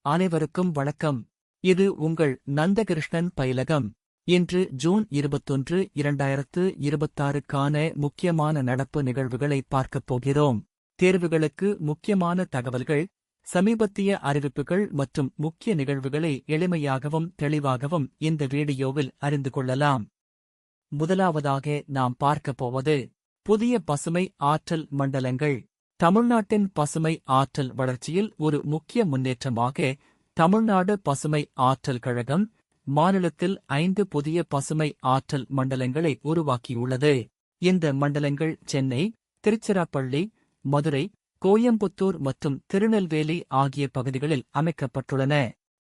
அனைவருக்கும் வணக்கம். இது உங்கள் நந்தகிருஷ்ணன் பயிலகம். இன்று ஜூன் 21, 2026க்கான முக்கியமான நடப்பு நிகழ்வுகளை பார்க்கப் போகிறோம். தேர்வுகளுக்கு முக்கியமான தகவல்கள், சமீபத்திய அறிவிப்புகள் மற்றும் முக்கிய நிகழ்வுகளை எளிமையாகவும் தெளிவாகவும் இந்த வீடியோவில் அறிந்து கொள்ளலாம். முதலாவதாக நாம் பார்க்கப் போவது புதிய பசுமை ஆற்றல் மண்டலங்கள். தமிழ்நாட்டின் பசுமை ஆற்றல் வளர்ச்சியில் ஒரு முக்கிய முன்னேற்றமாக தமிழ்நாடு பசுமை ஆற்றல் கழகம் மாநிலத்தில் 5 புதிய பசுமை ஆற்றல் மண்டலங்களை உருவாக்கியுள்ளது. இந்த மண்டலங்கள் சென்னை, திருச்சிராப்பள்ளி, மதுரை, கோயம்புத்தூர் மற்றும் திருநெல்வேலி ஆகிய பகுதிகளில் அமைக்கப்பட்டுள்ளன.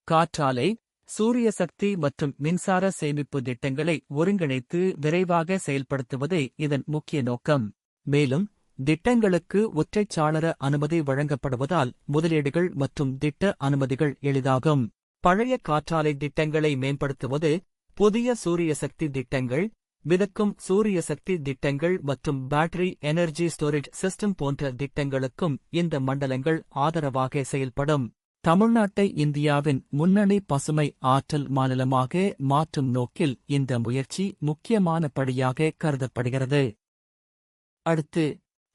காற்றாலை, சூரிய சக்தி மற்றும் மின்சார சேமிப்பு திட்டங்களை ஒருங்கிணைத்து விரைவாக செயல்படுத்துவதே இதன் முக்கிய நோக்கம். மேலும் திட்டங்களுக்கு ஒற்றைச்சாளர அனுமதி வழங்கப்படுவதால் முதலீடுகள் மற்றும் திட்ட அனுமதிகள் எளிதாகும். பழைய காற்றாலை திட்டங்களை மேம்படுத்துவது, புதிய சூரிய சக்தி திட்டங்கள், மிதக்கும் சூரிய சக்தி திட்டங்கள் மற்றும் பேட்டரி எனர்ஜி ஸ்டோரேஜ் சிஸ்டம் போன்ற திட்டங்களுக்கும் இந்த மண்டலங்கள் ஆதரவாக செயல்படும். தமிழ்நாட்டை இந்தியாவின் முன்னணி பசுமை ஆற்றல் மாநிலமாக மாற்றும் நோக்கில் இந்த முயற்சி முக்கியமான படியாக கருதப்படுகிறது. அடுத்து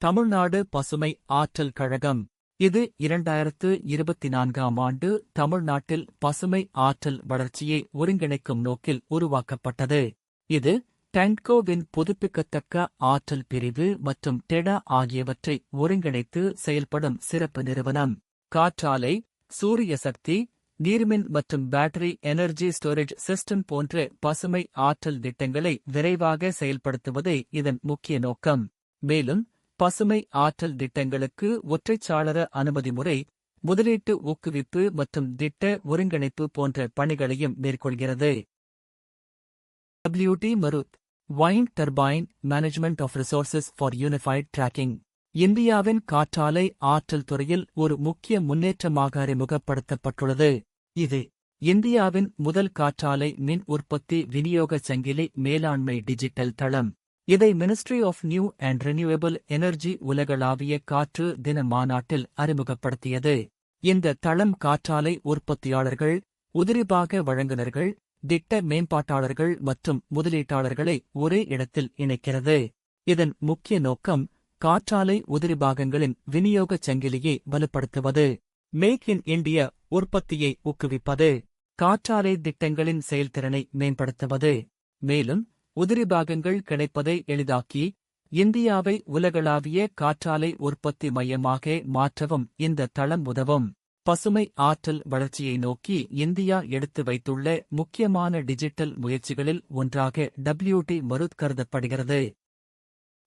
தமிழ்நாடு பசுமை ஆற்றல் கழகம். இது 2024ஆம் ஆண்டு தமிழ்நாட்டில் பசுமை ஆற்றல் வளர்ச்சியை ஒருங்கிணைக்கும் நோக்கில் உருவாக்கப்பட்டது. இது டென்ட்கோவின் புதுப்பிக்கத்தக்க ஆற்றல் பிரிவு மற்றும் டெடா ஆகியவற்றை ஒருங்கிணைத்து செயல்படும் சிறப்பு நிறுவனம். காற்றாலை, சூரிய சக்தி, நீர்மின் மற்றும் பேட்டரி எனர்ஜி ஸ்டோரேஜ் சிஸ்டம் போன்ற பசுமை ஆற்றல் திட்டங்களை விரைவாக செயல்படுத்துவதே இதன் முக்கிய நோக்கம். மேலும் பசுமை ஆற்றல் திட்டங்களுக்கு ஒற்றைச்சாளர அனுமதி முறை, முதலீட்டு ஊக்குவிப்பு மற்றும் திட்ட ஒருங்கிணைப்பு போன்ற பணிகளையும் மேற்கொள்கிறது. WT மருத் wind turbine management of resources for unified tracking இந்தியாவின் காற்றாலை ஆற்றல் துறையில் ஒரு முக்கிய முன்னேற்றமாக அறிமுகப்படுத்தப்பட்டுள்ளது. இது இந்தியாவின் முதல் காற்றாலை மின் உற்பத்தி விநியோக சங்கிலி மேலாண்மை டிஜிட்டல் தளம். இதை Ministry of New and Renewable Energy உலகளாவிய காற்று தின மாநாட்டில் அறிமுகப்படுத்தியது. இந்த தளம் காற்றாலை உற்பத்தியாளர்கள், உதிரிபாக வழங்குநர்கள், திட்ட மேம்பாட்டாளர்கள் மற்றும் முதலீட்டாளர்களை ஒரே இடத்தில் இணைக்கிறது. இதன் முக்கிய நோக்கம் காற்றாலை உதிரிபாகங்களின் விநியோகச் சங்கிலியை வலுப்படுத்துவது, மேக் இன் இண்டியா உற்பத்தியை ஊக்குவிப்பது, காற்றாலை திட்டங்களின் செயல்திறனை மேம்படுத்துவது, மேலும் உதிரிபாகங்கள் கிடைப்பதை எளிதாக்கி இந்தியாவை உலகளாவிய காற்றாலை உற்பத்தி மையமாக மாற்றவும் இந்த தளம் உதவும். பசுமை ஆற்றல் வளர்ச்சியை நோக்கி இந்தியா எடுத்து வைத்துள்ள முக்கியமான டிஜிட்டல் முயற்சிகளில் ஒன்றாக WT மருத் கருதப்படுகிறது.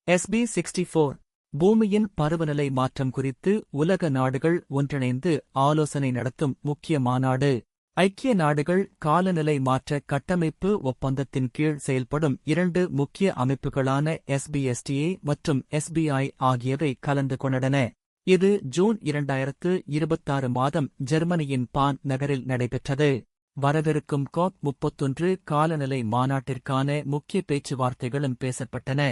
SB64 பூமியின் பருவநிலை மாற்றம் குறித்து உலக நாடுகள் ஒன்றிணைந்து ஆலோசனை நடத்தும் முக்கிய மாநாடு. ஐக்கிய நாடுகள் காலநிலை மாற்ற கட்டமைப்பு ஒப்பந்தத்தின் கீழ் செயல்படும் 2 முக்கிய அமைப்புகளான SBSTA மற்றும் SBI ஆகியவை கலந்து கொண்டன. இது ஜூன் 2026 மாதம் ஜெர்மனியின் பான் நகரில் நடைபெற்றது. வரவிருக்கும் COP31 காலநிலை மாநாட்டிற்கான முக்கிய பேச்சுவார்த்தைகளும் பேசப்பட்டன.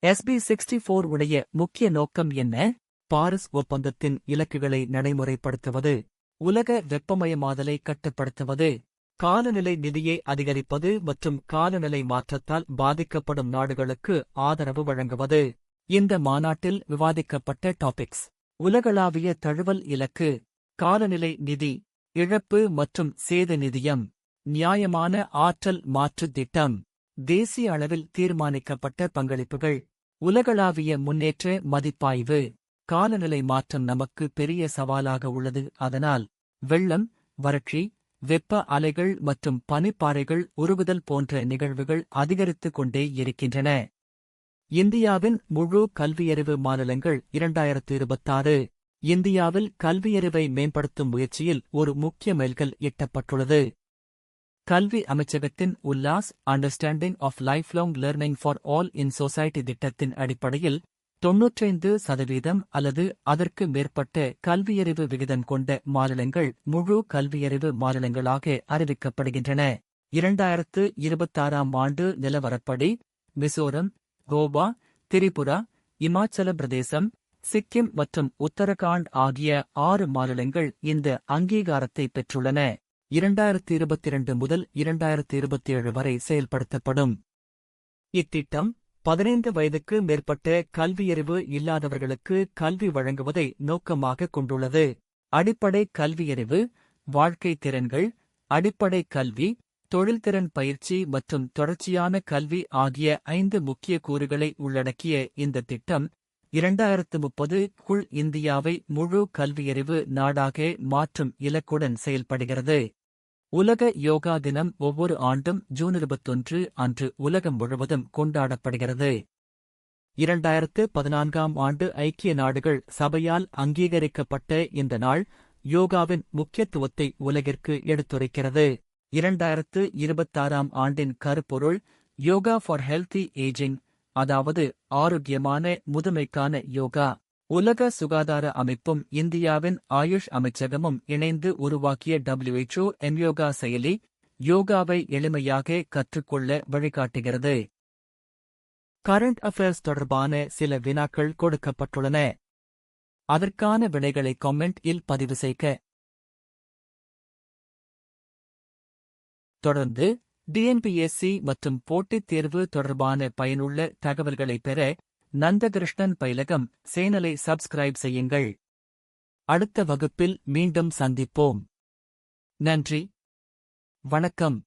SB64 உடைய முக்கிய நோக்கம் என்ன? பாரிஸ் ஒப்பந்தத்தின் இலக்குகளை நடைமுறைப்படுத்துவது, உலக வெப்பமயமாதலை கட்டுப்படுத்துவது, காலநிலை நிதியை அதிகரிப்பது மற்றும் காலநிலை மாற்றத்தால் பாதிக்கப்படும் நாடுகளுக்கு ஆதரவு வழங்குவது. இந்த மாநாட்டில் விவாதிக்கப்பட்ட டாபிக்ஸ்: உலகளாவிய தழுவல் இலக்கு, காலநிலை நிதி, இழப்பு மற்றும் சேத நிதியம், நியாயமான ஆற்றல் மாற்று திட்டம், தேசிய அளவில் தீர்மானிக்கப்பட்ட பங்களிப்புகள், உலகளாவிய முன்னேற்ற மதிப்பாய்வு. காலநிலை மாற்றம் நமக்கு பெரிய சவாலாக உள்ளது. அதனால் வெள்ளம், வறட்சி, வெப்ப அலைகள் மற்றும் பனிப்பாறைகள் உருகுதல் போன்ற நிகழ்வுகள் அதிகரித்துக் கொண்டே இருக்கின்றன. இந்தியாவின் முழு கல்வியறிவு மாநிலங்கள் 2026 இந்தியாவில் கல்வியறிவை மேம்படுத்தும் முயற்சியில் ஒரு முக்கிய மைல்கல் எட்டப்பட்டுள்ளது. கல்வி அமைச்சகத்தின் Ullas Understanding of Lifelong Learning for All in Society திட்டத்தின் அடிப்படையில் 95% அல்லது அதற்கு மேற்பட்ட கல்வியறிவு விகிதம் கொண்ட மாநிலங்கள் முழு கல்வியறிவு மாநிலங்களாக அறிவிக்கப்படுகின்றன. 2026ஆம் ஆண்டு நிலவரப்படி மிசோரம், கோவா, திரிபுரா, இமாச்சல பிரதேசம், சிக்கிம் மற்றும் உத்தரகாண்ட் ஆகிய 6 மாநிலங்கள் இந்த அங்கீகாரத்தை பெற்றுள்ளன. 2022 முதல் 2027 வரை செயல்படுத்தப்படும். இத்திட்டம் 15 வயதுக்கு மேற்பட்ட கல்வியறிவு இல்லாதவர்களுக்கு கல்வி வழங்குவதை நோக்கமாக கொண்டுள்ளது. அடிப்படை கல்வியறிவு, வாழ்க்கை திறன்கள், அடிப்படை கல்வி, தொழில்திறன் பயிற்சி மற்றும் தொடர்ச்சியான கல்வி ஆகிய 5 முக்கிய கூறுகளை உள்ளடக்கிய இந்த திட்டம் 2030க்குள் இந்தியாவை முழு கல்வியறிவு நாடாக மாற்றும் இலக்குடன் செயல்படுகிறது. உலக யோகா தினம் ஒவ்வொரு ஆண்டும் ஜூன் 21 அன்று உலகம் முழுவதும் கொண்டாடப்படுகிறது. 2014ஆம் ஆண்டு ஐக்கிய நாடுகள் சபையால் அங்கீகரிக்கப்பட்ட இந்த நாள் யோகாவின் முக்கியத்துவத்தை உலகிற்கு எடுத்துரைக்கிறது. 2026ஆம் ஆண்டின் கருப்பொருள் யோகா ஃபார் ஹெல்தி ஏஜிங், அதாவது ஆரோக்கியமான முதுமைக்கான யோகா. உலக சுகாதார அமைப்பும் இந்தியாவின் ஆயுஷ் அமைச்சகமும் இணைந்து உருவாக்கிய WHO யோகா செயலி யோகாவை எளிமையாக கற்றுக்கொள்ள வழிகாட்டுகிறது. கரண்ட் அஃபேர்ஸ் தொடர்பான சில வினாக்கள் கொடுக்கப்பட்டுள்ளன. அதற்கான விடைகளை கமெண்ட் இல் பதிவு செய்க. தொடர்ந்து டிஎன்பிஎஸ்சி மற்றும் போட்டித் தேர்வு தொடர்பான பயனுள்ள தகவல்களை பெற நந்தகிருஷ்ணன் பயிலகம் சேனலை சப்ஸ்கிரைப் செய்யுங்கள். அடுத்த வகுப்பில் மீண்டும் சந்திப்போம். நன்றி, வணக்கம்.